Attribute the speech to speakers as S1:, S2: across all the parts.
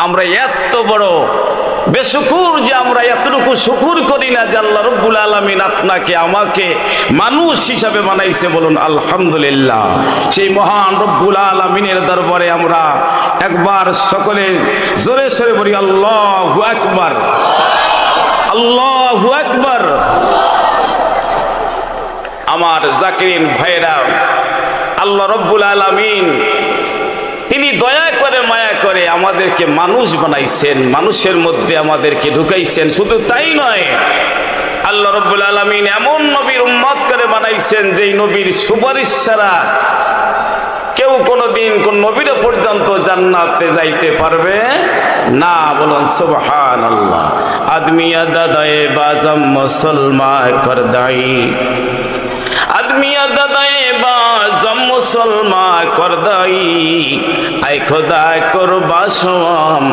S1: আমরা এত বড় বেশুকুর যে আমরা এতটুকু শুকুর করি না যে আল্লাহ রব্বুল আলামিন আপনাকে আমাকে মানুষ হিসাবে বানাইছে। বলুন আলহামদুলিল্লাহ। সেই মহান রব্বুল আলামিনের দরবারে আমরা একবার সকলে জোরে সোরে বলি আল্লাহু আকবার, আল্লাহু আকবার। আমার জাকিরিন ভাইরা, আল্লাহ রব্বুল আলামিন তিনি দয়া করে মায়া করে আমাদেরকে মানুষ বানাইছেন, মানুষের মধ্যে আমাদেরকে ঢুকাইছেন। শুধু তাই নয়, আল্লাহ রব্বুল আলামিন এমন নবীর উম্মত করে বানাইছেন যেই নবীর সুপারিশ ছাড়া কেউ কোনোদিন কোন নবীর পর্যন্ত জান্নাতে যাইতে পারবে না। বলুন সুবহানাল্লাহ। আদমিয়া দাদায়ে বাজম মুসলমান করদাই, আদমিয়া দাদায়ে বাজম মুসলমান করদাই, আই খোদা করবা সওয়াম,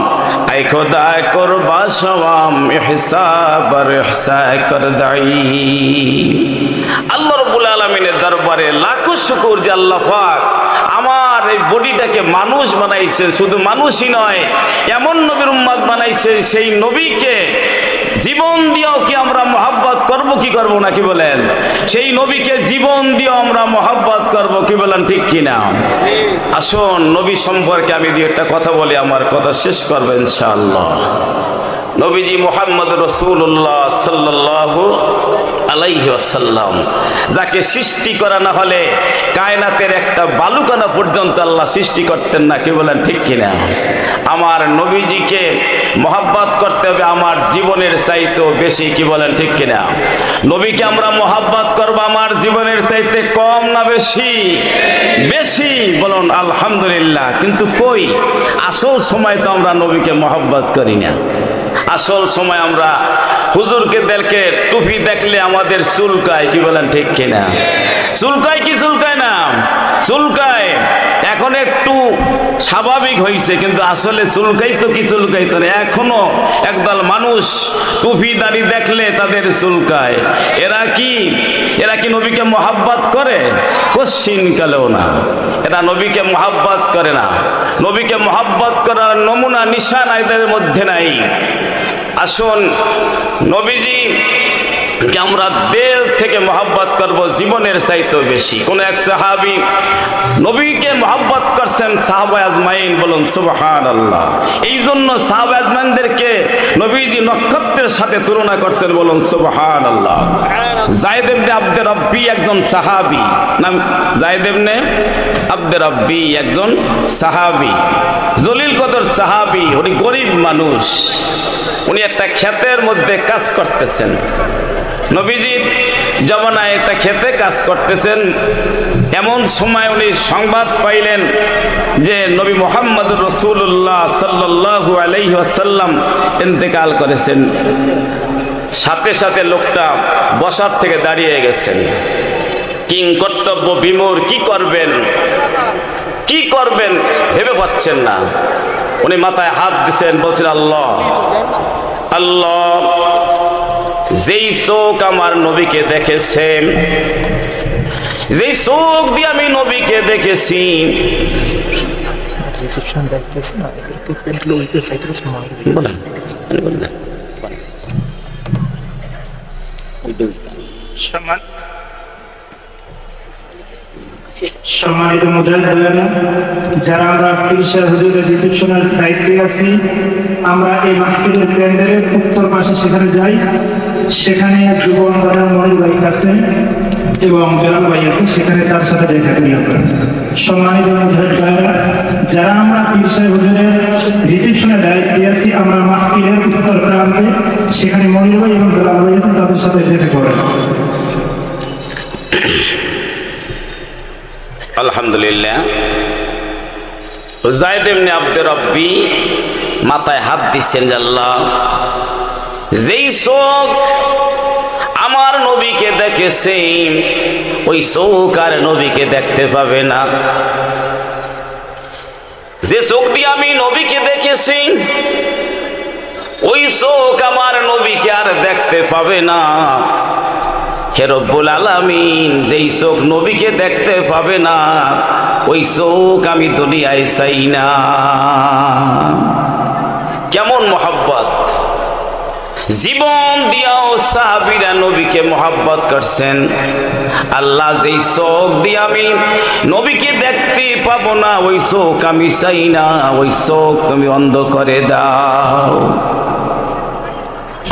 S1: আই খোদা করবা সওয়াম, ইহসাব আর ইহসা করদাই। আল্লাহ রাব্বুল আলামিনের দরবারে লাখো শুকর যে আল্লাহ পাক আমার এই বডিটাকে মানুষ বানাইছে। শুধু মানুষই নয়, এমন নবীর উম্মত বানাইছে সেই নবীকে জীবন দিয়েও কি আমরা মহব্বত করব কি করব না, কি বলেন? সেই নবীকে জীবন দিয়েও আমরা মহব্বত করব, কি বলেন? ঠিক কিনা? আসুন নবী সম্পর্কে আমি দুই একটা কথা বলি, আমার কথা শেষ করব ইনশাআল্লাহ। নবীজি মুহাম্মদ রাসূলুল্লাহ সাল্লাল্লাহু আলাইহি ওয়াসাল্লাম, যাকে সৃষ্টি করা না হলে কায়নাতের একটা বালুকণা পর্যন্ত আল্লাহ সৃষ্টি করতেন না, কি বলেন? ঠিক কিনা? আমার নবীজিকে মহব্বত করতে হবে আমার জীবনের চাইতেও বেশি, কি বলেন? ঠিক কিনা? নবীকে আমরা মহব্বত করব আমার জীবনের চাইতে কম না বেশি? বেশি। বলুন আলহামদুলিল্লাহ। কিন্তু কই আসল সময় তো আমরা নবীকে মহব্বত করি না। আসল সময় আমরা হুজুরকে দেখে টুপি দেখলে আমাদের চুলকায়, কি বলেন? ঠিক কিনা? চুলকায় কি চুলকায় না? চুলকায়। এখন একটু স্বাভাবিক হয়েছে, কিন্তু আসলে চুলকাই তো কি চুলকাই তো না। এখনো একদল মানুষ টুপি দাড়ি দেখলে তাদের চুলকায়। এরা কি নবীকে মহব্বত করে? কোশ্চিন কালেও না। এরা নবীকে মহব্বত করে না। নবীকে মহব্বত করার নমুনা নিশান এদের মধ্যে নাই। আসুন নবীজি কে আমরা দিল থেকে মহব্বত করব জীবনের চাইতেও বেশি। কোন এক সাহাবী নবীকে মহব্বত করছেন সাহাবায়ে আজমাইন। বলুন সুবহানাল্লাহ। এই জন্য সাহাবায়ে আজমাইনদেরকে নবীজি নক্ষত্রের সাথে তুলনা করছেন। বলুন সুবহানাল্লাহ। যায়েদ ইবনে আব্দে রব্বি একজন সাহাবী, নাম যায়েদ ইবনে আব্দে রব্বি, একজন সাহাবী, জলিল কদর সাহাবী। উনি গরিব মানুষ। উনি একটা ক্ষেতের মধ্যে কাজ করতেছেন। নবীজির জমানায় একটা ক্ষেতে কাজ করতেছেন। এমন সময় উনি সংবাদ পাইলেন যে নবী মুহাম্মদ রাসূলুল্লাহ সাল্লাল্লাহু আলাইহি ওয়াসাল্লাম ইন্তেকাল করেছেন। সাথে সাথে লোকটা বসার থেকে দাঁড়িয়ে গেছেন। কিং কর্তব্য বিমূঢ়, কি করবেন কি করবেন ভেবে পাচ্ছেন না। উনি মাথায় হাত দিচ্ছেন, বলছেন আল্লাহ আল্লাহ, যেই চোখ আমার নবীকে দেখেছে, যেই চোখ দিয়ে আমি নবীকে দেখেছি,
S2: সম্মানিত মুজাহিদ ভাইয়েরা, যারা আমরা পীর সাহেব হুজুরের রিসেপশনের দায়িত্বে আছি, আমরা এই মাহফিলের প্যান্ডেলের উত্তর পাশে সেখানে যাই। সেখানে যুব আন্দোলনের মনির ভাই আছেন এবং বেলাল ভাই আছে, সেখানে তার সাথে দেখা করি আমরা। সম্মানিত মুজাহিদ ভাইয়েরা, যারা আমরা পীর সাহেব হুজুরের রিসেপশনের দায়িত্বে আছি, আমরা মাহফিলের উত্তর প্রান্তে সেখানে মনির ভাই এবং বেলাল ভাই আছে, তাদের সাথে দেখা করেন।
S1: আলহামদুলিল্লাহ। যায়েদ ইবনে আব্দে রব্বি মাথায় হাত দিচ্ছেন, আল্লাহ, যেই চোখ আমার নবীকে দেখেছে ওই চোখ আর নবীকে দেখতে পাবে না। যে চোখ দিয়ে আমি নবীকে দেখেছি ওই চোখ আমার নবীকে আর দেখতে পাবে না। হে রব্বুল আলামিন, যেই চোখ নবীকে দেখতে পাবে না ওই চোখ আমি দুনিয়ায় চাই না। কেমন মহব্বত, জীবন দিয়াও সাহাবীরা নবীকে মহব্বত করছেন। আল্লাহ যেই চোখ দিয়ে আমি নবীকে দেখতে পাবো না, ওই চোখ আমি চাই না, ওই চোখ তুমি অন্ধ করে দাও।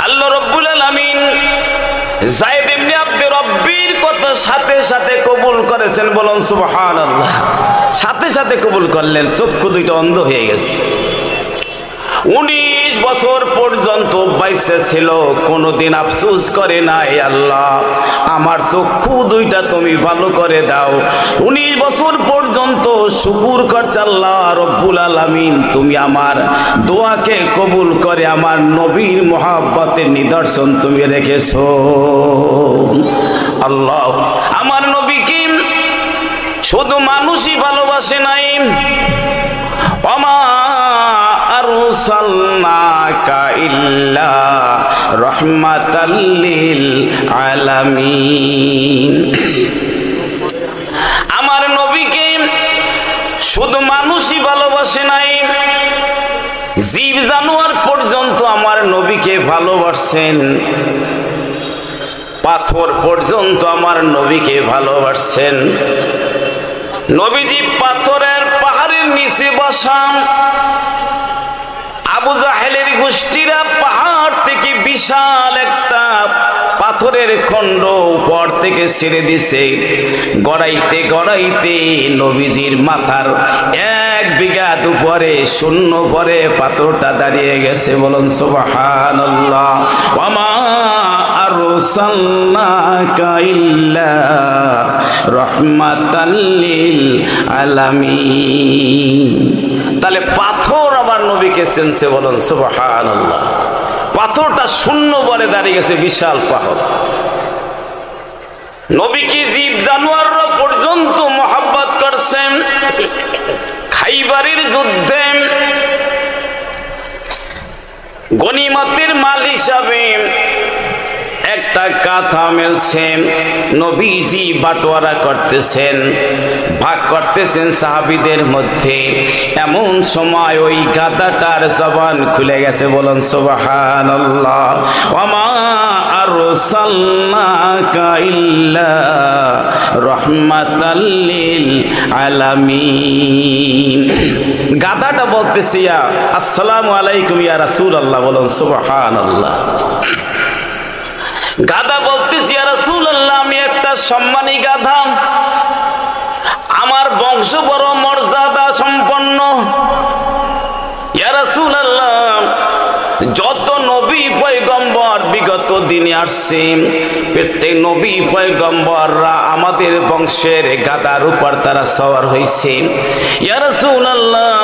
S1: আল্লাহ রব্বুল আলামিন যায়েদ ইবনে আব্দুর রব্বির কথা সাথে সাথে কবুল করেছেন, বলুন সুবহানাল্লাহ। সাথে সাথে কবুল করলেন, চক্ষু দুইটা অন্ধ হয়ে গেছে। 19 বছর পর্যন্ত বাইসে ছিল, কোনোদিন আফসোস করে নাই, আল্লাহ আমার চক্ষু দুইটা তুমি ভালো করে দাও। 19 বছর পর্যন্ত শুকর করছে আল্লাহ রব্বুল আলামিন, তুমি আমার দোয়াকে কবুল করে আমার নবীর মহব্বতের নিদর্শন তুমি রেখেছো। আল্লাহ আমার নবীকে শুধু মানুষই ভালোবাসে নাই, ওমা আরসালনাকা ইল্লা রাহমাতাল লিল আলামিন। আমার নবীকে শুধু মানুষই ভালোবাসে নাই, জীব জানোয়ার পর্যন্ত আমার নবীকে ভালোবাসেন, পাথর পর্যন্ত আমার নবীকে ভালোবাসেন। নবীজি পাথরের পাহাড়ের নিচে বসা, আবু জাহেলের গোষ্ঠীরা পাহাড় থেকে বিশাল একটা পাথরের খণ্ড উপর থেকে ছেড়ে দিছে, গড়াইতে গড়াইতে নবীজির মাথার 1 বিঘা উপরে শূন্য পরে পাথরটা দাঁড়িয়ে গেছে, বলুন সুবহানাল্লাহ। ওয়ামা আরসালনাকা ইল্লা রাহমাতাল লিল আলামিন। তাহলে পাথর আমার নবীকে চেনছে, বলুন সুবহানাল্লাহ। পাথরটা শূন্য বলে দাঁড়িয়ে গেছে, বিশাল পাহাড়। নবীকে জীব জানোয়াররা পর্যন্ত মহব্বত করছেন। খাইবারের যুদ্ধে গনিমতের মাল হিসাবে একটা কাঁথা মেলছে, নবীজি বাটোয়ারা করতেছেন, ভাগ করতেছেন সাহাবীদের মধ্যে। এমন সময় ওই গাধাটার জবান খুলে গেছে, বলুন সুবহানাল্লাহ। ওয়ামা আরসালনাকা ইল্লা রাহমাতাল লিল আলামিন। গাধাটা বলতেছে, ইয়া আসসালামু আলাইকুম ইয়া রাসূলুল্লাহ, বলুন সুবহানাল্লাহ। গাধা বলতেছি, ইয়া রাসূলুল্লাহ আমি একটা সম্মানী গাধা, আমার বংশ বড় মর্যাদা সম্পন্ন। ইয়া রাসূলুল্লাহ যত নবী পয়গম্বর বিগত দিনে আসছে, প্রত্যেক নবী পয়গম্বররা আমাদের বংশের গাধার উপর তারা সওয়ার হয়েছে। ইয়া রাসূলুল্লাহ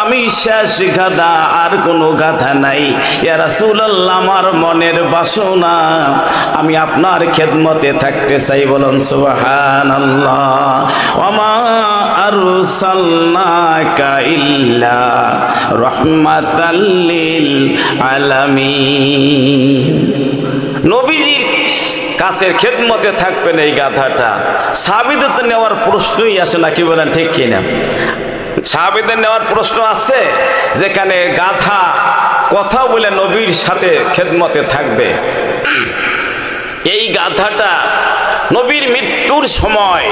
S1: আমি শেষ গাধা, আর কোনো গাধা নাই। ইয়া রাসূলুল্লাহ আমার মনের বাসনা, আমি আপনার খেদমতে থাকতে চাই, বলুন সুবহানাল্লাহ। ওয়ামা আরসালনাকা ইল্লা রাহমাতাল লিল আলামিন। নবীজির কাছের খেদমতে থাকবেন এই গাধাটা। সাহাবীদের তো নেওয়ার প্রশ্নই আসে না, কি বলেন ঠিক কিনা? সাহাবীদের নেওয়ার প্রশ্ন আছে, যেখানে গাধা কথা বলে নবীর সাথে খেদমতে থাকবে। এই গাধাটা নবীর মৃত্যুর সময়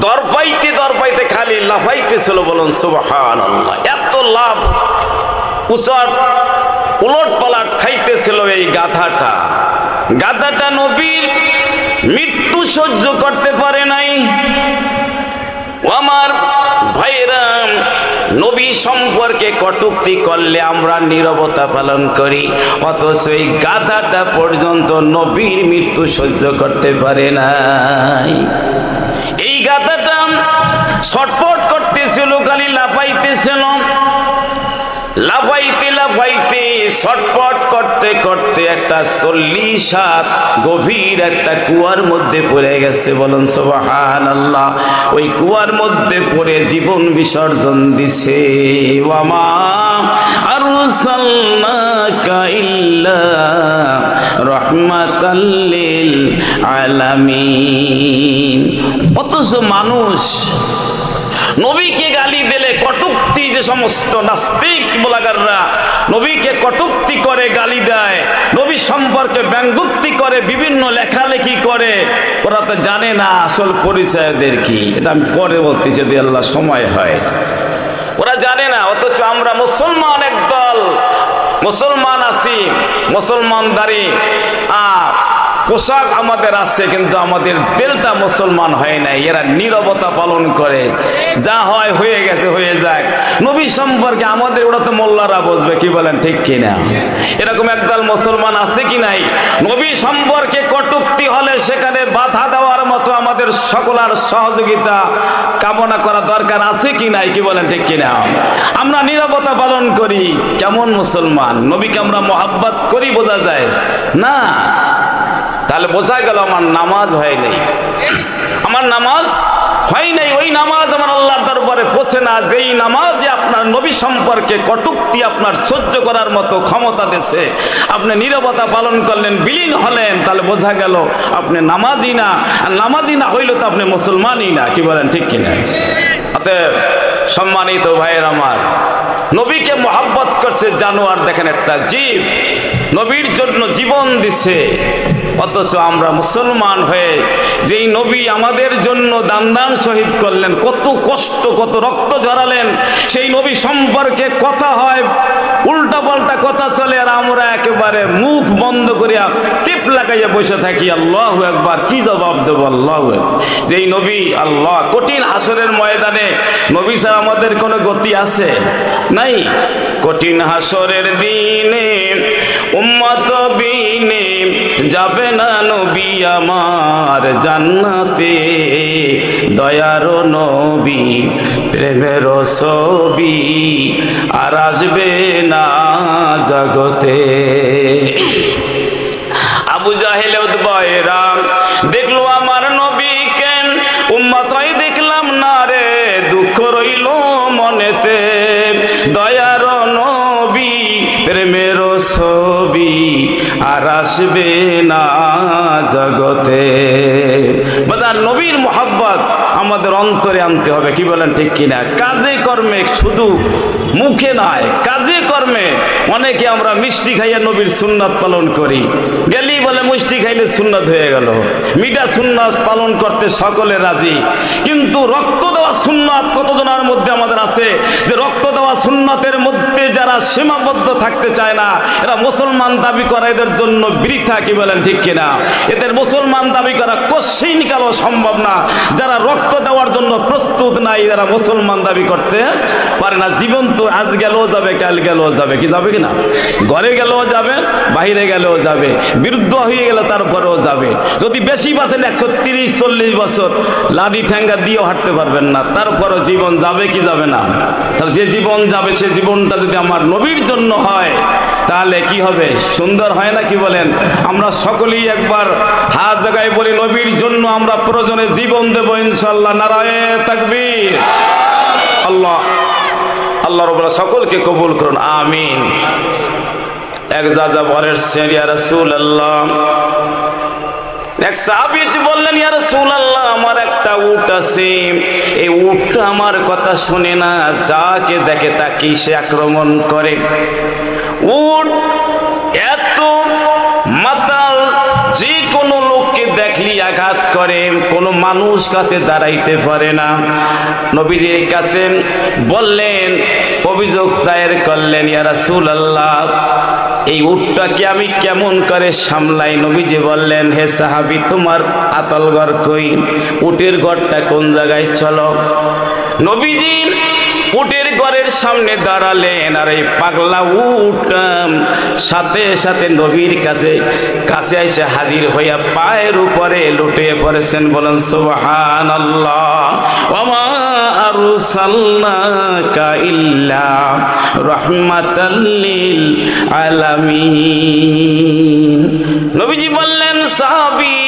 S1: দরপাইতে দরপাইতে খালি লাফাইতেছিল, বলুন সুবহানাল্লাহ। এত লাভ, উচট উলট পালট খাইতেছিল এই গাধাটা। গাধাটা নবীর মৃত্যু সহ্য করতে পারে নাই। আমার ভাইরা, নবী সম্পর্কে কটূক্তি করলে আমরা নীরবতা পালন করি, অথচ এই গাধাটা পর্যন্ত নবীর মৃত্যু সহ্য করতে পারে নাই। এই গাধাটা ছটফট করতেছিল, খালি লাফাইতেছিল। লাফাইতে লাফাইতে ছটফট করতে করতে একটা 40 হাত গভীর একটা কুয়ার মধ্যে পড়ে গেছে, বলুন সুবহানাল্লাহ। ওই কুয়ার মধ্যে পড়ে জীবন বিসর্জন দিছে। ওয়ামা আরসালনাকা ইল্লা রাহমাতাল লিল আলামিন। অথচ মানুষ নবীকে গালি দিলে, কটূক্তি যে সমস্ত নাস্তিক ব্লগাররা নবীকে কটূক্তি করে, গালি দেয়, নবী সম্পর্কে ব্যঙ্গোক্তি করে, বিভিন্ন লেখালেখি করে। ওরা তো জানে না আসল পরিচয়দের কি। এটা আমি পরে বলতে যদি আল্লাহ সময় হয়। ওরা জানে না, অথচ আমরা মুসলমান একদল মুসলমান আছি, মুসলমানদারি পোশাক আমাদের আছে, কিন্তু আমাদের দিলটা মুসলমান হয় নাই। এরা নীরবতা পালন করে, যা হয় হয়ে গেছে, হয়ে যাক। নবী সম্পর্কে আমাদের ওরা তো মোল্লারা বুঝবে, কি বলেন ঠিক কিনা? এরকম একদল মুসলমান আছে কি নাই? নবী সম্পর্কে কটূক্তি হলে সেখানে বাধা দেওয়ার মতো আমাদের সকলের সহযোগিতা কামনা করা দরকার আছে কি নাই? কি বলেন ঠিক কিনা? আমরা নীরবতা পালন করি, কেমন মুসলমান? নবীকে আমরা মহাব্বত করি, বোঝা যায় না? তাহলে বোঝা গেল আমার নামাজ হয় নাই, আমার নামাজ হয় নাই। ওই নামাজ আমার আল্লাহর দরবারে পৌঁছে না, যেই নামাজে আপনার নবী সম্পর্কে কটূক্তি আপনার সহ্য করার মতো ক্ষমতা দিয়েছে। আপনি নীরবতা পালন করলেন, বিলীন হলেন, তাহলে বোঝা গেল আপনি নামাজি না। আর নামাজি না হইলে তো আপনি মুসলমানই না। কি বলেন ঠিক কিনা? অতএব সম্মানিত ভাইয়ের আমার, নবীকে মহাব্বত করছে জানোয়ার, দেখেন একটা জীব নবীর জন্য জীবন দিছে। অথচ আমরা মুসলমান হয়ে যেই নবী আমাদের জন্য দান শহীদ করলেন, কত কষ্ট, কত রক্ত ঝরালেন, সেই নবী সম্পর্কে কথা হয়, উল্টা পাল্টা কথা চলে, আর আমরা একেবারে মুখ বন্ধ করিয়া টিপ লাগাইয়া বসে থাকি। আল্লাহু আকবার, কি জবাব দেব? আল্লাহু আকবার। যেই নবী আল্লাহ কঠিন হাসরের ময়দানে, নবী ছাড়া আমাদের কোনো গতি আছে? নাই। কঠিন হাসরের দিনে উম্মত বিনে যাবে না নবী আমার জান্নাতে, দয়ার নবী প্রেমের ছবি আর আসবে না জগতে। আবু জাহেল উতবায়েরা দেখলো আমার নবীকে, উম্মতই দেখলাম না রে, দুঃখ রইল মনেতে, দয়ার নবী প্রেমের ছবি আর আসবে না জগতে। বাজার নবীর মোহাব্বত আমাদের অন্তরে আনতে হবে। কি বলেন ঠিক কিনা? কাজে কর্মে, শুধু মুখে নয়, কাজে কর্মে। অনেকে আমরা মিষ্টি খাইয়া নবীর সুন্নাত পালন করি, গেলি বলে মিষ্টি খাইলে সুন্নাত হয়ে গেল। মিঠা সুন্নাত পালন করতে সকলে রাজি, কিন্তু রক্ত দেওয়া সুন্নাত কতজনের মধ্যে আমাদের আছে? যে রক্ত দেওয়া সুন্নাতের মধ্যে যারা সীমাবদ্ধ থাকতে চায় না, এরা মুসলমান দাবি করা এদের জন্য বৃথা। কি বলেন ঠিক কিনা? এদের মুসলমান দাবি করা কোশ্চিন কালো সম্ভব না। যারা রক্ত দেওয়ার জন্য প্রস্তুত নাই, এরা মুসলমান দাবি করতে পারে না। জীবন তো আজ গেলেও যাবে, কাল গেলেও যাবে। কি যাবে কিনা? ঘরে গেলেও যাবে, বাইরে গেলেও যাবে, বিরুদ্ধ হয়ে গেলে তারপরেও যাবে। যদি বেশি বাঁচেন 130-40 বছর, লাঠি ঠ্যাঙ্গা দিয়েও হাঁটতে পারবেন না, তারপরও জীবন যাবে কি যাবে না? তাহলে যে জীবন যাবে, সে জীবনটা যদি আমার নবীর জন্য হয়, তাহলে কি হবে? সুন্দর হয় না? কি বলেন? আমরা সকলেই একবার হাত জায়গায় বলি, নবীর জন্য আমরা প্রয়োজনে জীবন দেব ইনশাআল্লাহ। নারায়ে তাকবীর। আল্লাহ আল্লাহ রাব্বুল সকলকে কবুল করুন, আমিন। এক যাযাবরের ছেলে, ইয়া রাসূলুল্লাহ, এক সাহাবী এসে বললেন, ইয়া রাসূলুল্লাহ, আমার একটা উট আছে, এই উটটা আমার কথা শুনে না, যাকে দেখে তাকে সে আক্রমণ করে। উট এত মাতাল, যে কোনো লোককে দেখলি আঘাত করে, কোনো মানুষ কাছে দাঁড়াইতে পারে না। নবীজির কাছে বললেন, অভিযোগ দায়ের করলেন, ইয়া রাসূলুল্লাহ, এই উটটাকে আমি কেমন করে সামলাই? নবীজি বললেন, হে সাহাবী, তোমার আতল ঘর কই? উটের ঘরটা কোন জায়গায়? চলো। নবীজি উটের ঘরের সামনে দাঁড়ালেন, আর এই পাগলা উট সাথে সাথে নবীর কাছে এসে হাজির হইয়া পায়ের উপরে লুটিয়ে পড়েছেন। বলেন সুবহানাল্লাহ। ওয়া মা আরসালনাকা ইল্লা রাহমাতাল লিল আলামিন। নবীজি বললেন, সাহাবী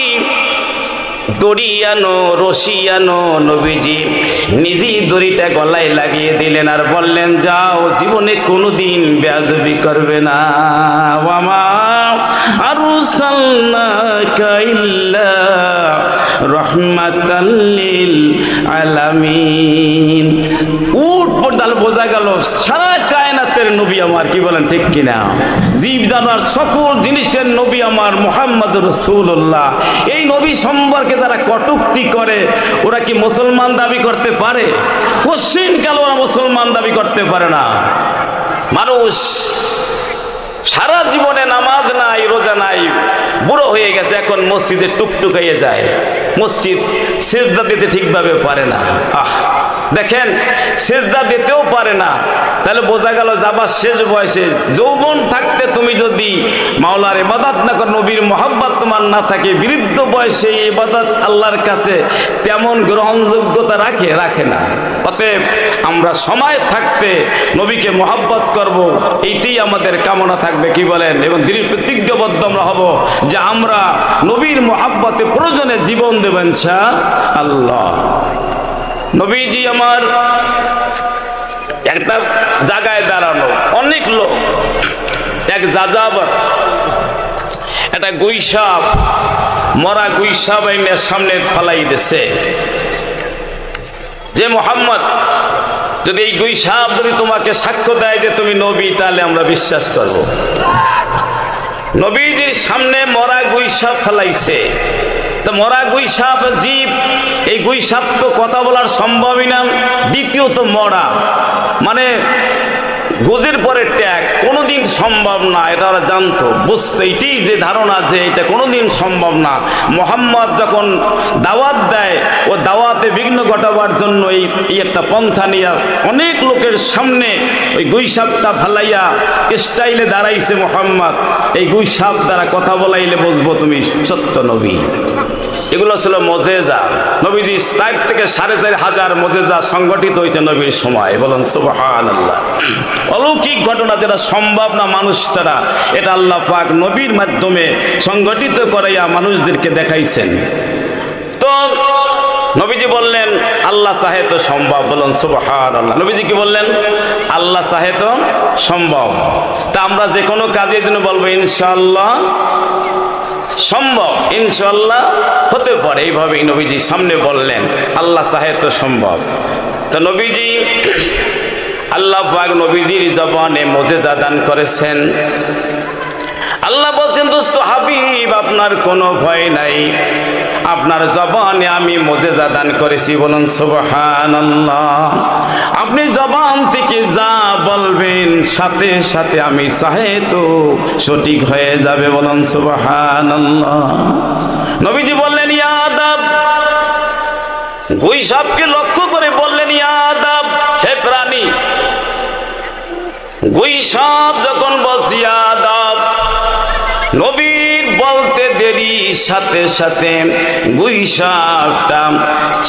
S1: দড়ি আনো, রশি আনো। নবীজি নিজেই দড়িটা গলায় লাগিয়ে দিলেন, আর বললেন, যাও, জীবনে কোনোদিন বেয়াদবি করবে না। ওয়া মা আরসালনাকা ইল্লা রাহমাতাল লিল আলামিন। উট পর্দা তাহলে বোঝা গেল সারা কায়নাতের নবী আমার, কি বলেন ঠিক কিনা? জীব জানোয়ার সকল জিনিসের নবী আমার মুহাম্মদ রাসূলুল্লাহ। এই নবী সম্পর্কে যারা কটূক্তি করে ওরা কি মুসলমান দাবি করতে পারে? কোশ্চিন কাল ওরা মুসলমান দাবি করতে পারে না। মানুষ সারা জীবনে নামাজ নাই, রোজা নাই, বুড়ো হয়ে গেছে, এখন মসজিদে টুকটুকাইয়ে যায়, মসজিদ সেজদা দিতে ঠিকভাবে পারে না। দেখেন সেজদা দিতেও পারে না, তাহলে বোঝা গেল যাবার শেষ বয়সে যৌবন থাকতে তুমি যদি মাওলার ইবাদত না করো, নবীর মহব্বত তোমার না থাকে, বৃদ্ধ বয়সে ইবাদত আল্লাহর কাছে তেমন গ্রহণযোগ্যতা রাখে না। অতএব আমরা সময় থাকতে নবীকে মহব্বত করব, এইটাই আমাদের কামনা থাকবে, কি বলেন? এবং দৃঢ় প্রতিজ্ঞাবদ্ধ আমরা হব যে আমরা নবীর মহব্বতে প্রয়োজনে জীবন দেব ইনশাআল্লাহ। নবীজি আমার একটা জায়গায় দাঁড়ানো, অনেক লোক, এক যাযাবর একটা গুইসাপ, মরা গুইসাপ এনে সামনে ফালাই দিছে, যে মুহাম্মদ যদি এই গুইসাপ যদি তোমাকে সাক্ষ্য দেয় যে তুমি নবী, তাহলে আমরা বিশ্বাস করব। নবীজির সামনে মরা গুইসাপ ফেলাইছে, তো মরা গুইসাপ জীব, এই গুইসাপ তো কথা বলার সম্ভবই না, দ্বিতীয়ত মরা মানে গোজের পরে ট্যাগ, কোনোদিন সম্ভব না, এটা ওরা জানতো, বুঝতো, এটাই যে ধারণা যে এটা কোনোদিন সম্ভব না। মুহাম্মদ যখন দাওয়াত দেয়, ও দাওয়াতে বিঘ্ন ঘটাবার জন্য এই একটা পন্থা নিয়ে অনেক লোকের সামনে ওই গুইসাপটা ফালাইয়া স্টাইলে দাঁড়াইছে মুহাম্মদ। এই গুইসাপ দ্বারা কথা বলাইলে বুঝবো তুমি সত্য নবী। এগুলো ছিল মুজিজা। নবীজি 4 থেকে 4,500 মুজিজা সংগঠিত হয়েছে নবীর সময়, বলেন সুবহানাল্লাহ। অলৌকিক ঘটনা যেটা সম্ভব না মানুষ ছাড়া, এটা আল্লাহ পাক নবীর মাধ্যমে সংগঠিত করাইয়া মানুষদেরকে দেখাইছেন। তো নবীজি বললেন আল্লাহ চাহে তো সম্ভব, বলেন সুবহানাল্লাহ। নবীজি কি বললেন? আল্লাহ চাহে তো সম্ভব। তা আমরা যে কোনো কাজের জন্য বলবো ইনশাআল্লাহ সম্ভব, ইনশাআল্লাহ হতে পারে, এইভাবেই নবীজি সামনে বললেন আল্লাহ চাহে তো সম্ভব। তো নবীজি, আল্লাহ পাক নবীজির জবানে মুজিজা দান করেছেন। আল্লাহ বলছেন দোস্ত হাবিব আপনার কোনো ভয় নাই, আপনার জবানে আমি মুজিজা দান করেছি, বলুন সুবহানাল্লাহ। আপনি জবান থেকে যা বলবেন সাথে সাথে আমি চাহে তো সঠিক হয়ে যাবে, বলুন সুবহানাল্লাহ। নবীজি বললেন ইয়া আদাব, গুইসাপকে লক্ষ্য করে বললেন ইয়া আদাব, হে প্রাণী। গুইসাপ যখন বলছি ইয়া আদাব, নবীর বলতে দেরি সাথে সাথে গুইসাপটা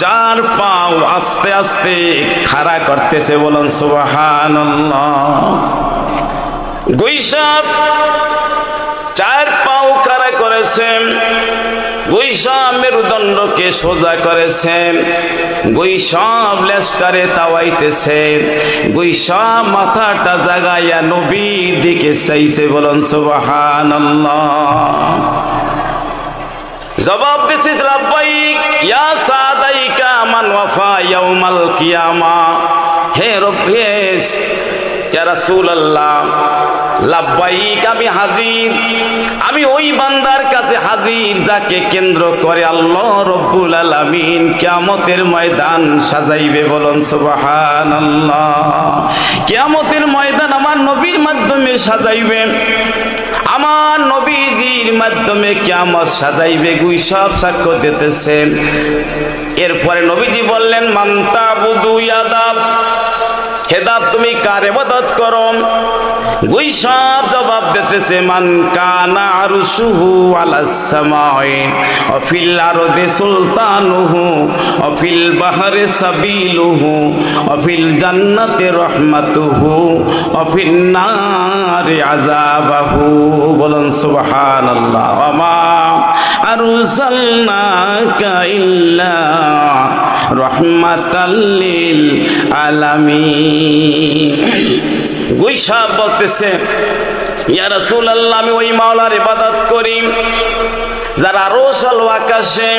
S1: 4 পাও আস্তে আস্তে খাড়া করতেছে, বলুন সুবহানাল্লাহ। গুইসাপ 4 পাও খাড়া করেছেন, গুইসাপ মেরুদণ্ডকে সোজা করেছেন, গুইসাপ লেজটারে তাওয়াইতেছে, গুইসাপ মাথাটা জাগাইয়া নবীর দিকে চাইছে, বলুন সুবহানাল্লাহ। জবাব দিছে লাব্বাইক ইয়া সাদাইকা মান ওয়াফা ইয়াউমাল কিয়ামা। হে রব্বেস ইয়া রাসূলুল্লাহ, লাব্বাইক আমি হাজির, আমি ওই বান্দার কাছে হাজির যাকে কেন্দ্র করে আল্লাহ রব্বুল আলামিন কিয়ামতের ময়দান সাজাইবে, বলুন সুবহানাল্লাহ। কিয়ামতের ময়দান আমার নবীর মাধ্যমে সাজাইবে, আমার নবীজির মাধ্যমে কিয়ামত সাজাইবে। গুইসাপ সাক্ষ্য দিতেছে। এরপরে নবীজি বললেন মান তাবুদু ইয়াদাব, হেদাব তুমি কার ইবাদত করো? গুইসাপ জবাব দিতেছে মান কানা আরশুহু আলাস সামাই ওয়া ফিল আরদি সুলতানুহু ওয়া ফিল বাহরি সাবিলুহু ওয়া ফিল জান্নাতি রাহমাতুহু ওয়া ফিন নারি আযাবাহু, বলুন সুবহানাল্লাহ। ওয়া মা আরসালনাকা ইল্লা রাহমাতাল লিল আলামিন। গুইসাপ বলতেছে ইয়া রাসূলুল্লাহ, আমি ওই মাওলার ইবাদত করি যারা আরশ আল আকাশে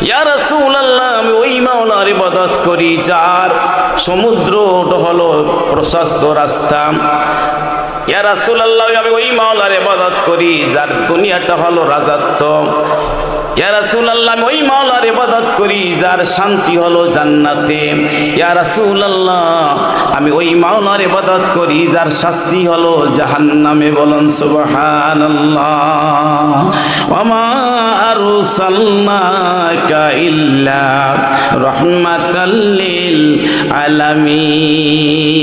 S1: ইয়া রাসূলুল্লাহ আমি ওই মাওলার ইবাদত করি যার সমুদ্র হলো প্রশস্ত রাস্তা। ইয়া রাসূলুল্লাহ আমি ওই মাওলার ইবাদত করি যার দুনিয়াটা হলো রাজত্ব। ইয়া রাসূলুল্লাহ আমি ওই মাওলার ইবাদত করি যার শান্তি হলো জান্নাতে। ইয়া রাসূলুল্লাহ আমি ওই মাওলার ইবাদত করি যার শাস্তি হলো জাহান্নামে। বলুন সুবহানাল্লাহ। ওয়া মা আরসালনাকা ইল্লা রাহমাতাল লিল আলামিন।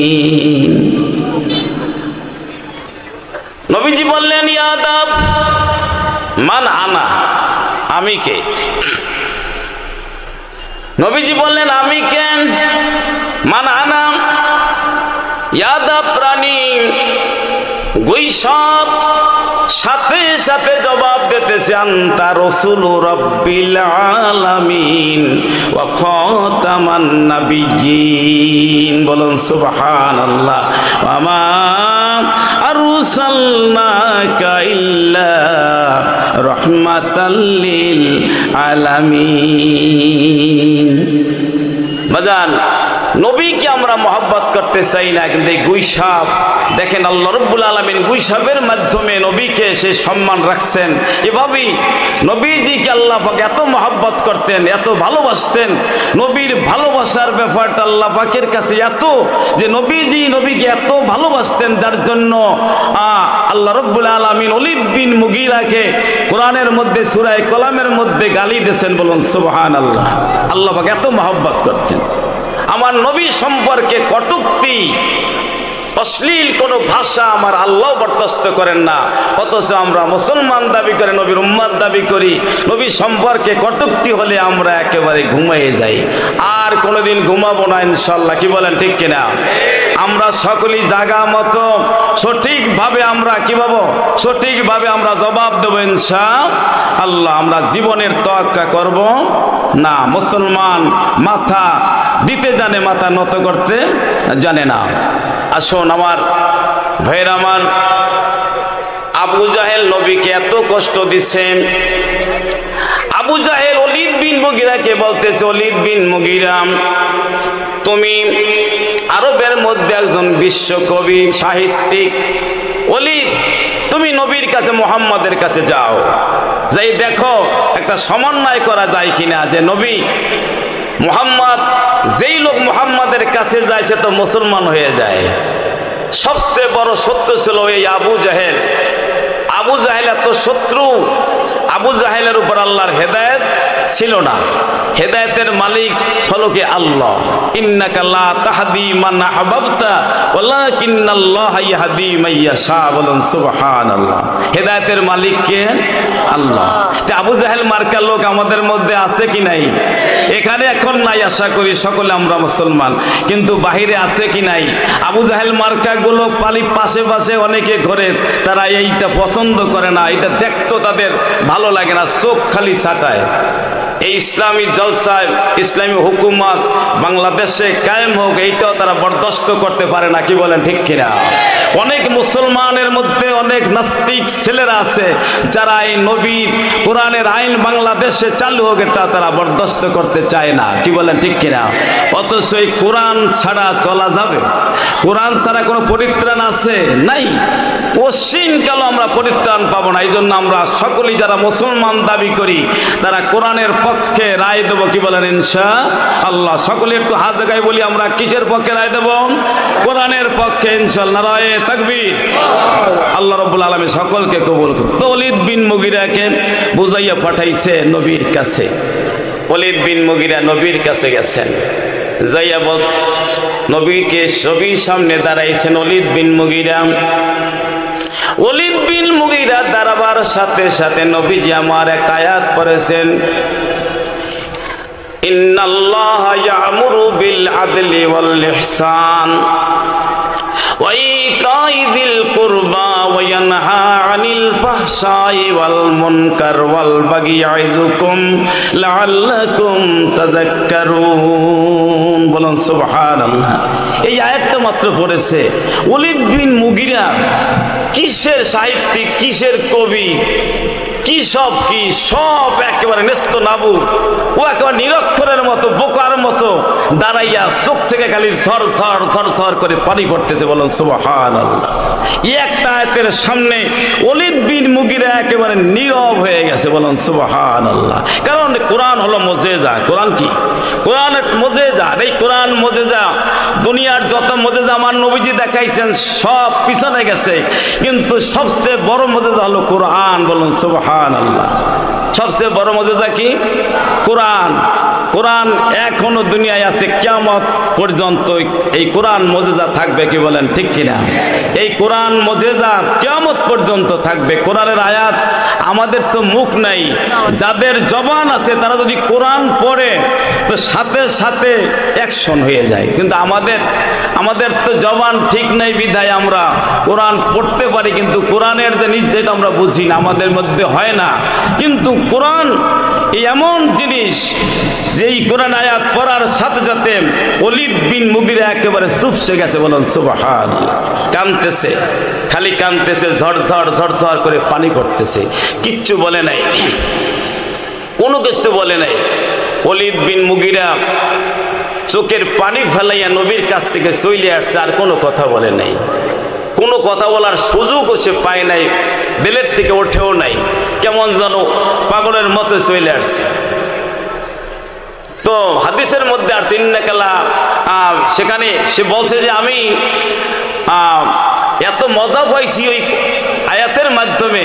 S1: নবীজি বললেন ইয়া আদাব মান আনা, আমি কে? নবীজি বললেন আমি কেন? মান আনা, ইয়াদা প্রাণী গৈসব সাথে সাথে জবাব দিতেছে আনতা রাসূল রাব্বিল আলামিন ওয়া খাতামান নাবিয়্যিন। বলুন সুবহানাল্লাহ। ওয়া মা আরসালনাকা ইল্লা রাহমাতাল লিল আলামিন। বাজান, নবীকে আমরা মহব্বত করতে চাই না, কিন্তু এই গুইসাব দেখেন আল্লাহ রাব্বুল আলামিন গুইসাবের মাধ্যমে নবীকে সে সম্মান রাখছেন। এভাবেই নবীজিকে আল্লাহ পাক এত মহব্বত করতেন, এত ভালোবাসতেন। নবীর ভালোবাসার ব্যাপারটা আল্লাহ পাকের কাছে এত যে নবীকে এত ভালোবাসতেন, যার জন্য আল্লাহ রাব্বুল আলামিন ওলীদ বিন মুগীরাকে কোরআনের মধ্যে সূরা কলামের মধ্যে গালি দিয়েছেন। বলুন সুবহানাল্লাহ। আল্লাহ পাক এত মহব্বত করতেন। আমার নবী সম্পর্কে কটূক্তি অশ্লীল কোনো ভাষা আমার আল্লাহ বরদাস্ত করেন না, অথচ আমরা মুসলমান দাবি করে নবীর উম্মত দাবি করি। নবী সম্পর্কে কটূক্তি হলে আমরা একেবারে ঘুমিয়ে যাই, আর কোনোদিন ঘুমাবো না ইনশাআল্লাহ। কি বলেন ঠিক কিনা? আমরা সকলেই জায়গা মতো সঠিকভাবে আমরা কি ভাবো সঠিকভাবে আমরা জবাব দেবো ইনশাআল্লাহ। আমরা জীবনের তোয়াক্কা করব না। মুসলমান মাথা দিতে জানে, মাথা নত করতে জানে না। আসুন আমার ভাইয়ের আমার, আবু জাহেল নবীকে এত কষ্ট দিচ্ছেন। আবু জাহেল ওলীদ বিন মুগীরাকে বলতেছে, ওলীদ বিন মুগীরা তুমি আরবের মধ্যে একজন বিশ্বকবি সাহিত্যিক, ওলীদ তুমি নবীর কাছে মুহাম্মাদের কাছে যাও, যাই দেখো একটা সমন্বয় করা যায় কিনা, যে নবী মুহাম্মদ যেই লোক মুহাম্মাদের কাছে যায় সে তো মুসলমান হয়ে যায়। সবচেয়ে বড় শত্রু ছিল এই আবু জাহেল। আবু জাহেল এত শত্রু, আবু জাহেলের উপর আল্লাহর হেদায়েত ছিল না। হেদায়েতের মালিক হলো কি আল্লাহ। ইন্নাকা লা তাহদি মান আহবাবতা ওয়ালাকিন্নাল্লাহ ইয়াহদি মান ইয়াশা। বলুন সুবহানাল্লাহ। হেদায়েতের মালিক কে? আল্লাহ। তে আবু জাহেল মার্কা লোক আমাদের মধ্যে আছে কি নাই? এখানে এখন নাই, আশা করি সকলে আমরা মুসলমান, কিন্তু বাহিরে আছে কি নাই? আবু জাহেল মার্কা গুলো পাশে পাশে অনেকে ঘরে, তারা এইটা পছন্দ করে না, এটা দেখতো তাদের ভালো লাগে না, চোখ খালি ছাটায়। এই ইসলামী জলসায় ইসলামী হুকুমত বাংলাদেশে কায়েম হোক, এইটাও তারা বরদাস্ত করতে পারে না। কি বলেন ঠিক কিনা? অনেক মুসলমানের মধ্যে অনেক নাস্তিক ছেলেরা আছে যারা এই নবীর কোরআনের আইন বাংলাদেশে চালু হোক এটা তারা বরদাস্ত করতে চায় না। কি বলেন ঠিক কিনা? অথচ এই কোরআন ছাড়া চলা যাবে? কোরআন ছাড়া কোনো পরিত্রাণ আছে? নাই। পশ্চিম কালো আমরা পরিত্রাণ পাবো না। এই জন্য আমরা সকলেই যারা মুসলমান দাবি করি তারা কোরআনের পক্ষে রায় দেবো। কি বলেন ইনশাআল্লাহ? সকলে একটু হাত জায়গায় বলি, আমরা কিসের পক্ষে রায় দেবো? কোরআনের পক্ষে ইনশাআল্লাহ। নারায়ে তাকবীর। আল্লাহ রাব্বুল আলামিন সকলকে কবুল করুন। তো ওলীদ বিন মুগীরাকে বুঝাইয়া পাঠাইছে নবীর কাছে। ওলীদ বিন মুগীরা নবীর কাছে গেছেন, যাইয়া বল নবীকে ছবির সামনে দাঁড়াইছেন ওলীদ বিন মুগীরা। ওলীদ বিন মুগীরা দাঁড়াবার সাথে সাথে নবীজি আমার একটা আয়াত পড়েছেন, ইন্নাল্লাহা ইয়া'মুরু বিল আদলি ওয়াল ইহসান ওয়া ইতাই যিল কুরবা ওয়া ইয়ানহা আনিল ফাহশাই ওয়াল মুনকার ওয়াল বাগি ইয়াইযুকুম লাআল্লাকুম তাযাক্কারুন। বলুন সুবহানাল্লাহ। এই আয়াতটা মাত্র পড়েছে। ওলীদ বিন মুগীরা কিসের সাহিত্যিক, কিসের কবি, কি সব একেবারে নেস্ত নাবুদ। ও একেবারে নিরক্ষরের মতো, বোকার মতো দাঁড়াইয়া চোখ থেকে খালি ঝর ঝর ঝর ঝর করে পানি পড়তেছে। বলেন সুবহানাল্লাহ। এই একটা আয়াতের সামনে ওলীদ বিন মুগীরা একেবারে নীরব হয়ে গেছে। বলেন সুবহানাল্লাহ। কারণ কোরআন হলো মুজিজা। কোরআন কি? কোরআন মুজিজা। এই কোরআন মুজিজা। দুনিয়ার যত মুজিজা আমার নবীজি দেখাইছেন সব পিছনে গেছে, কিন্তু সবচেয়ে বড় মুজিজা হলো কোরআন। বলুন সুবহানাল্লাহ। সবচেয়ে বড় মুজিজা কি? কোরআন। কোরআন এখনো দুনিয়ায় আছে, কিয়ামত পর্যন্ত এই কোরআন মুজিজা থাকবে। কি বলেন ঠিক কিনা? এই কোরআন মুজিজা কিয়ামত পর্যন্ত থাকবে। কোরআনের আয়াত, আমাদের তো মুখ নাই, যাদের জবান আছে তারা যদি কোরআন পড়ে তো সাথে সাথে অ্যাকশন হয়ে যায়, কিন্তু আমাদের তো জবান ঠিক নাই বিধায় আমরা কোরআন পড়তে পারি, কিন্তু কোরআনের যে নিশ্চয়টা আমরা বুঝি না, আমাদের মধ্যে হয় না। কিন্তু কোরআন এমন জিনিস যেই কোরআন আয়াত পড়ার সাথে সাথে ওলীদ বিন মুগীরা একেবারে চুপসে গেছে। বলুন সুবহানাল্লাহ। কাঁদতেছে, খালি কাঁদতেছে, ঝড় ঝড় ঝড় ঝড় করে পানি পড়তেছে, কিচ্ছু বলে নাই, কোনো কিছু বলে নাই। ওলীদ বিন মুগীরা চোখের পানি ফেলাইয়া নবীর কাছ থেকে চলে আসছে, আর কোনো কথা বলে নাই। কোনো কথা বলার সুযোগও সে পায় নাই, দিলের থেকে ওঠেও নাই, কেমন যেন পাগলের মতো চলে আসছে। তো হাদিসের মধ্যে আসছে ইন্নাকালা, সেখানে সে বলছে যে আমি এত মজা পাইছি ওই আয়াতের মাধ্যমে,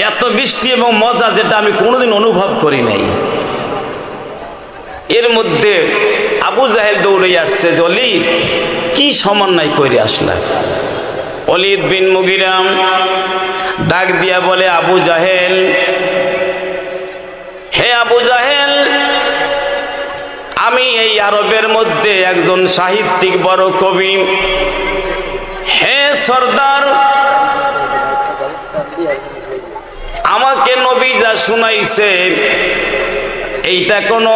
S1: এত বৃষ্টি এবং মজা যেটা আমি কোনোদিন অনুভব করি নাই। এর মধ্যে আবু জাহেল দৌড়ে আসছে যে ওলীদ কি সমন্বয় করে আসলা। ওলীদ বিন মুগীরা ডাক দিয়া বলে, আবু জাহেল, হে আবু জাহেল, আমি এই আরবের মধ্যে একজন সাহিত্যিক বড় কবি। হে সর্দার, আমাকে নবী যা শুনাইছে এইটা কোনো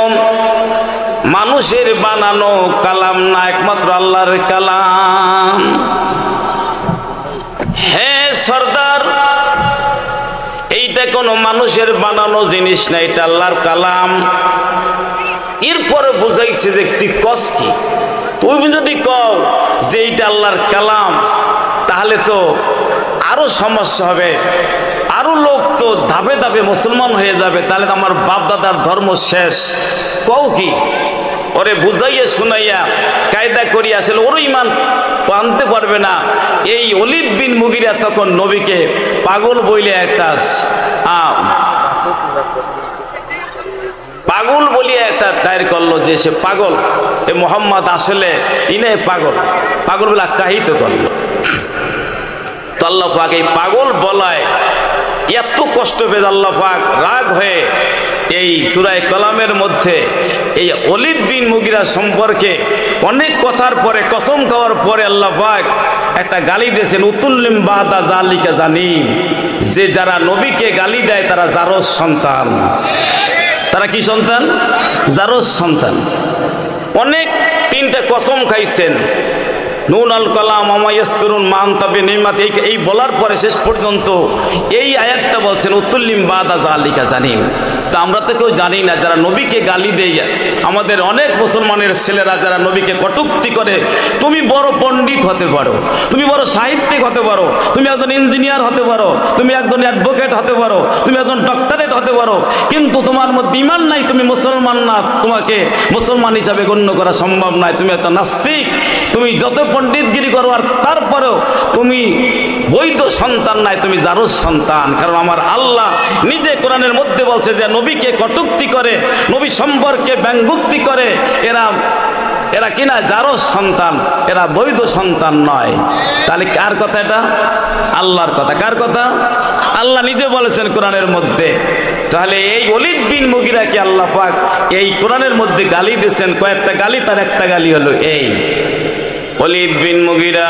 S1: মানুষের বানানো কালাম না, একমাত্র আল্লাহর কালাম। হে সর্দার, এইটা কোনো মানুষের বানানো জিনিস না, এটা আল্লাহর কালাম। এরপরে বুঝাইছে যে তুই কস কি, তুমি যদি কও যে এইটা আল্লাহর কালাম তাহলে তো আরো সমস্যা হবে, আরো লোক তো ধাপে ধাপে মুসলমান হয়ে যাবে, তাহলে তো আমার বাপ দাদার ধর্ম শেষ। কও কি? ওরে বুঝাইয়া শুনাইয়া কায়দা করিয়া আসলে ওর ইমান আনতে পারবে না। এই ওলীদ বিন মুগীরা তখন নবীকে পাগল বইলে একটা পাগল বলিয়া একটা দায়ের করলো যে সে পাগল, এ মোহাম্মদ আসলে ইনে পাগল, পাগল বলে আখ্যায়িত করলো। তো আল্লাহ পাক এই পাগল বলায় এত কষ্ট পেয়ে আল্লাহ পাক রাগ হয়ে এই সূরা কালামের মধ্যে এই ওলীদ বিন মুগীরা সম্পর্কে অনেক কথার পরে, কসম খাওয়ার পরে আল্লাহ পাক একটা গালি দিয়েছেন, উতুল্লিম বাদা জালিকা জানিম, যে যারা নবীকে গালি দেয় তারা জারজ সন্তান। তারা কি সন্তান? জারজ সন্তান। অনেক তিনটা কসম খাইছেন, নুন আল কালাম আমায়াস্তুরুন মান তাবে নিমাত, এই বলার পরে শেষ পর্যন্ত এই আয়াতটা বলছেন উতুল্লিম বাদা জালিকা জানিম। তা আমরা তো কেউ জানি না, যারা নবীকে গালি দেয়, আমাদের অনেক মুসলমানের ছেলেরা যারা নবীকে কটূক্তি করে, তুমি বড় পণ্ডিত হতে পারো, তুমি বড় সাহিত্যিক হতে পারো, তুমি একজন ইঞ্জিনিয়ার হতে পারো, তুমি একজন অ্যাডভোকেট হতে পারো, তুমি একজন ডক্টরেট হতে পারো, কিন্তু তোমার মধ্যে ঈমান নাই, তুমি মুসলমান না, তোমাকে মুসলমান হিসাবে গণ্য করা সম্ভব নয়, তুমি একটা নাস্তিক। তুমি যত পণ্ডিতগিরি করো আর তারপরেও তুমি বৈধ সন্তান নাই, তুমি জারজ সন্তান। কারণ আমার আল্লাহ নিজে কোরআনের মধ্যে বলছে যে নবীকে কটূক্তি করে, নবী সম্পর্কে ব্যঙ্গোক্তি করে, এরা কিনা জারজ সন্তান, এরা বৈধ সন্তান নয়। তাহলে কার কথা এটা? আল্লাহর কথা। কার কথা? আল্লাহ নিজে বলেছেন কোরআনের মধ্যে। তাহলে এই ওলীদ বিন মুগীরাকে আল্লাহ পাক এই কোরআনের মধ্যে গালি দিয়েছেন, কয়েকটা গালি, তার একটা গালি হলো এই ওলীদ বিন মুগীরা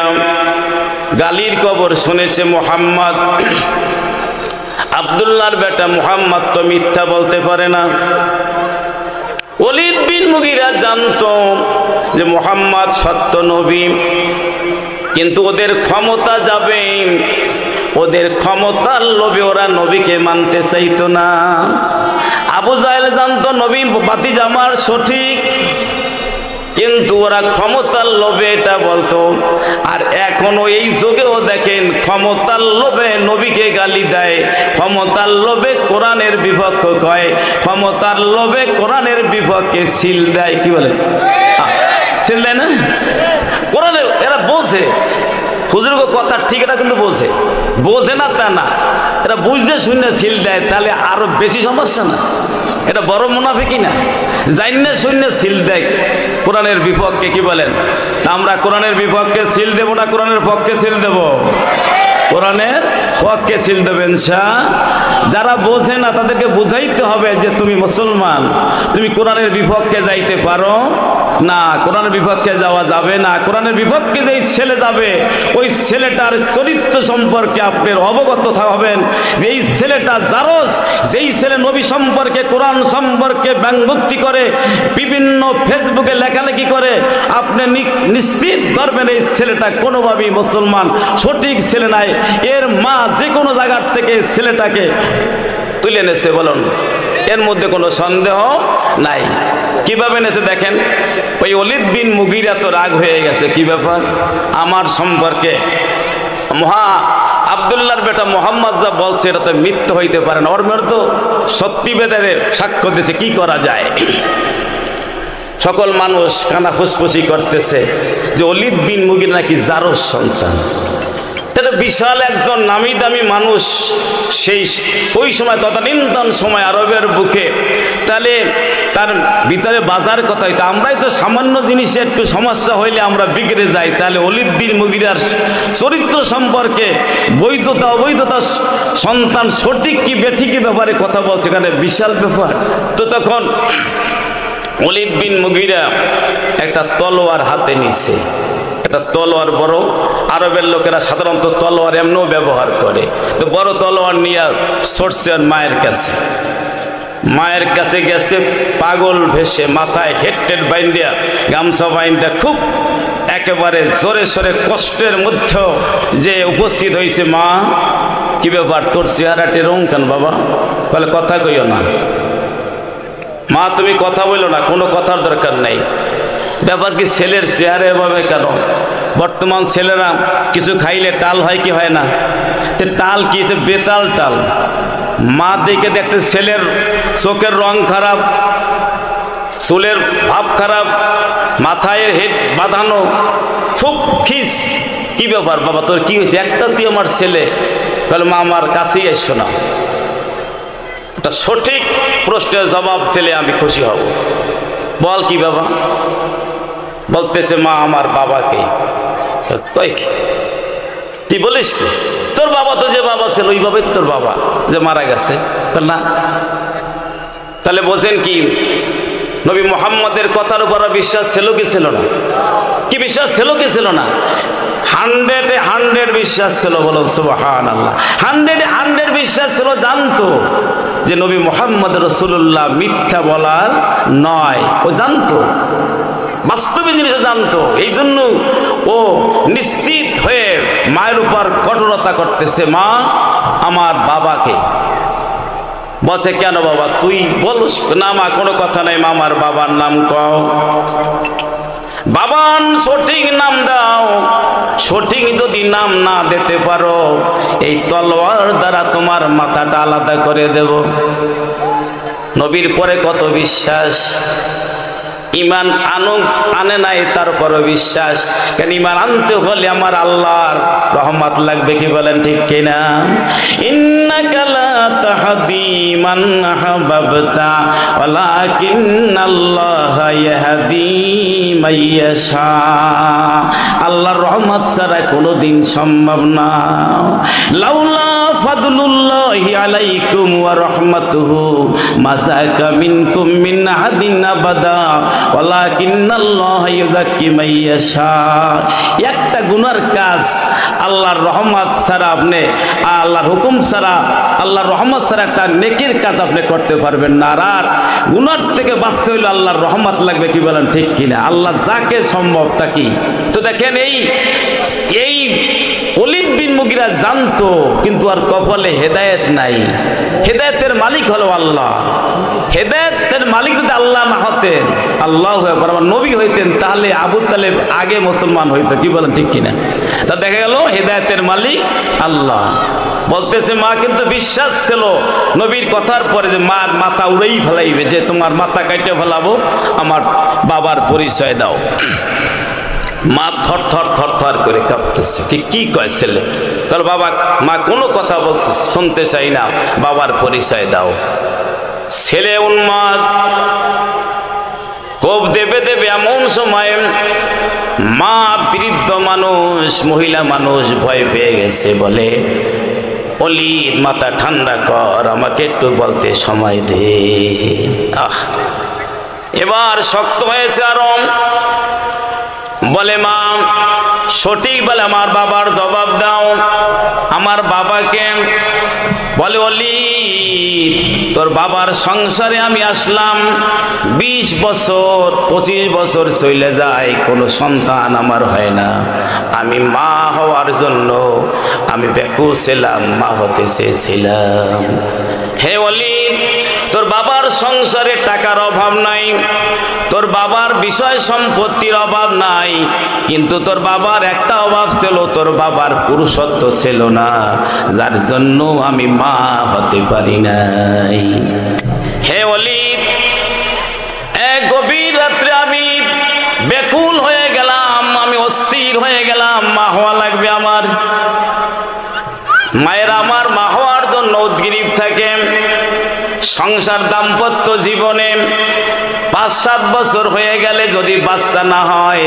S1: গালির খবর শুনেছে মুহাম্মদ। আব্দুল্লাহর বেটা মুহাম্মদ তো মিথ্যা বলতে পারে না। ওলীদ বিন মুগীরা জানতো যে মুহাম্মদ সত্য নবী, কিন্তু ওদের ক্ষমতা যাবে ওদের ক্ষমতার লোভে ওরা নবীকে মানতে চাইতো না। আবু জাহেল জানতো নবী ভাতিজা আমার সঠিক, কিন্তু ওরা ক্ষমতার লোভে এটা বলতো। আর এখনো এই যুগেও দেখেন ক্ষমতার লোভে নবীকে গালি দেয়, ক্ষমতার লোভে কোরআনের বিপক্ষে কয়, ক্ষমতার লোভে কোরআনের বিপক্ষে সিল দেয়। কি বলে সিল দেয় না? কোরআনের এরা বোঝে, হুজুরকে কথা ঠিক, এটা কিন্তু বোঝে, বোঝে না তা না, এটা বুঝতে শুনে সিল দেয়, তাহলে আরো বেশি সমস্যা না? এটা বড় মুনাফিকি না? জাইন্নে শূন্য সিল দেয় কোরআনের বিপক্ষে। কি বলেন? আমরা কোরআনের বিপক্ষে সিল দেব না কোরআনের পক্ষে সিল দেব? কোরআনের পক্ষে সিল দেবেন। যারা বোঝে না তাদেরকে বুঝাইতে হবে যে তুমি মুসলমান, তুমি কোরআনের বিপক্ষে যাইতে পারো না, কোরআনের বিপক্ষে যাওয়া যাবে না। কোরআনের বিপক্ষে যেই ছেলে যাবে ওই ছেলেটার চরিত্র সম্পর্কে আপনার অবগত হবেন। যেই ছেলেটা জারজ, যেই ছেলে নবী সম্পর্কে কোরআন সম্পর্কে ব্যঙ্গোক্তি করে, বিভিন্ন ফেসবুকে লেখালেখি করে, আপনি নিশ্চিত ধরবেন এই ছেলেটা কোনোভাবেই মুসলমান সঠিক ছেলে নাই। এর মা যে কোনো জায়গার থেকে ছেলেটাকে তুলে এনেছে, বলুন, এর মধ্যে কোনো সন্দেহ নাই। কিভাবে এনেছে দেখেন, ওই ওলিদ বিন মুগিরা তো রাগ হয়ে গেছে, কি ব্যাপার আমার সম্পর্কে আব্দুল্লাহর বেটা মোহাম্মদ যা বলছে এটা তো মিথ্যা হইতে পারে না, ওর মেয়ের তো সত্যি বেদের সাক্ষ্য দিয়েছে, কি করা যায়? সকল মানুষ কানা ফুসফুসি করতেছে যে ওলিদ বিন মুগিরা নাকি জারজ সন্তান। এটা বিশাল একজন নামি দামি মানুষ সেই ওই সময় তদানীন্তন সময় আরবের বুকে, তাহলে তার ভিতরে বাজার কথা হইতো। আমরাই তো সামান্য জিনিসে একটু সমস্যা হইলে আমরা বিগড়ে যাই, তাহলে ওলিদ বিন মুগিরার চরিত্র সম্পর্কে বৈধতা অবৈধতা, সন্তান সঠিক কি বেঠিকের ব্যাপারে কথা বলছে, এখানে বিশাল ব্যাপার। তো তখন ওলিদ বিন মুগিরা একটা তলোয়ার হাতে নিছে, একটা তলোয়ার, বড় আরবের লোকেরা সাধারণত তলোয়ার এমনও ব্যবহার করে, তো বড় তলোয়ার নিয়ে ছড়ছে মায়ের কাছে। মায়ের কাছে গেছে পাগল ভেসে, মাথায় হেডটেড বাইন্দিয়া, গামছা বাইন্দিয়া, খুব একেবারে জোরে সোরে কষ্টের মধ্যেও যে উপস্থিত হয়েছে। মা, কি ব্যাপার, তোর চেহারাটি রং কেন বাবা? বলে কথা কইও না মা, তুমি কথা বলো না, কোনো কথার দরকার নাই। ব্যাপার কি, ছেলের চেহারা এভাবে কেন? বর্তমান ছেলেরা কিছু খাইলে টাল হয় কি হয় না? তো টাল কি, বেতাল টাল। মা দেখে দেখতে ছেলের চোখের রং খারাপ, চুলের ভাব খারাপ, মাথায় হেড বাঁধানো, খুব খিস। কি ব্যাপার বাবা, তোর কি হয়েছে? একটা তুই আমার ছেলে। বলে মা, আমার কাছেই এসো না। একটা সঠিক প্রশ্নের জবাব দিলে আমি খুশি হব। বল কি বাবা? বলতেছে মা, আমার বাবাকে। কই তুই বলিস তোর বাবা তো যে বাবা ছিল ওই বাবাই তো তোর বাবা যে মারা গেছে না? তাহলে বোঝেন কি, নবী মুহাম্মদের কথার উপর বিশ্বাস ছিল কি ছিল না? কি বিশ্বাস ছিল কি ছিল না? 100 বিশ্বাস ছিল, বলো সুবহানাল্লাহ। 100 বিশ্বাস ছিল, জানতো যে নবী মুহাম্মদ রাসূলুল্লাহ মিথ্যা বলার নয়, ও জানতো, বাস্তবে জিনিস জানতো। এই জন্য ও নিশ্চিত হয়ে মায়ের উপর কঠোরতা করতেছে। মা, আমার বাবাকে। বলছে কেন বাবা, তুই বলস না? মা, কোনো কথা নাই, মা আমার বাবার নাম কও। বাবার সঠিক নাম দাও। সঠিক যদি নাম না দিতে পারো, এই তলোয়ার দ্বারা তোমার মাথাটা আলাদা করে দেব। নবীর পরে কত বিশ্বাস, ইমান আনে নাই তারপরও বিশ্বাস। কেন ইমান আনতে হলে আমার আল্লাহর রহমত লাগবে, কি বলেন ঠিক কিনা? ইন্নাকা লা তাহদি মান আহবাবতা ওয়ালাকিন্নাল্লাহা ইয়াহদি মাইয়াশা। আল্লাহর রহমত ছাড়া কোনোদিন সম্ভব না। লাউলা ফাদলুল্লাহি আলাইকুম ওয়া রাহমাতুহু মাযাকা মিনকুম মিন আহাদিন আবাদা ওয়ালাকিন্নাল্লাহা ইউযাক্কি মাইয়াশা। একটা গুনার কাজ আল্লাহর রহমত ছাড়া আপনি, আল্লাহর হুকুম ছাড়া, আল্লাহর রহমত ছাড়া একটা নেকির কাজ আপনি করতে পারবেন না। আর গুনার থেকে বাঁচতে হইলে আল্লাহর রহমত লাগবে, কি বলেন ঠিক কিনা? আল্লাহ যাকে সম্ভব তাকে। তো দেখেন এই ওলীদ বিন মুগিরা জানতো, কিন্তু আর কপালে হেদায়েত নাই। হেদায়েতের মালিক হলো আল্লাহ। হেদায়েতের মালিক যদি আল্লাহ না হতেন, আল্লাহু আকবার, আমার নবী হইতেন, তাহলে আবু তালেব আগে মুসলমান হইতো। কি বলেন, ঠিক কিনা? তা দেখা গেল হেদায়েতের মালিক আল্লাহ। বলতেছে মা কিন্তু বিশ্বাস ছিল নবীর কথার পরে যে মার মাথা উড়েই ফেলাইবে, যে তোমার মাথা কাটে ফেলাবো, আমার বাবার পরিচয় দাও। মা থর থর থর থর করে কাঁপতেছে। কি কয় ছেলে? কাল বাবা, মা কোনো কথা বলতে শুনতে চাই না, বাবার পরিচয় দাও। ছেলে উন্মাদ, কোপ দেবে দেবে এমন সময় মা বৃদ্ধ মানুষ, মহিলা মানুষ ভয় পেয়ে গেছে, বলে ওলীদ মাথা ঠান্ডা কর, আমাকে একটু বলতে সময় দে। এবার শক্ত হয়েছে আরো। বলে মা সঠিক বলে আমার বাবার জবাব দাও। আমার বাবাকে বলে ওলীদ, তোর বাবার সংসারে আমি আসলাম 20 বছর 25 বছর চলে যায়, কোনো সন্তান আমার হয় না। আমি মা হওয়ার জন্য আমি ব্যাকুল ছিলাম, মা হতে চেয়েছিলাম। হে ওলীদ, তোর বাবার সংসারে টাকার অভাব নাই, তোর বাবার বিষয় সম্পত্তির অভাব নাই, কিন্তু তোর বাবার একটা অভাব ছিল, তোর বাবার পুরুষত্ব ছিল না, যার জন্য আমি মা হতে পারি নাই। হে ওলীদ, এক গভীর রাত্রে আমি ব্যাকুল হয়ে গেলাম, আমি অস্থির হয়ে গেলাম, মা হওয়া লাগবে আমার। মায়ের আমার মা হওয়ার জন্য উদ্গ্রীব থাকে। সংসার দাম্পত্য জীবনে 5-7 বছর হয়ে গেলে যদি বাচ্চা না হয়,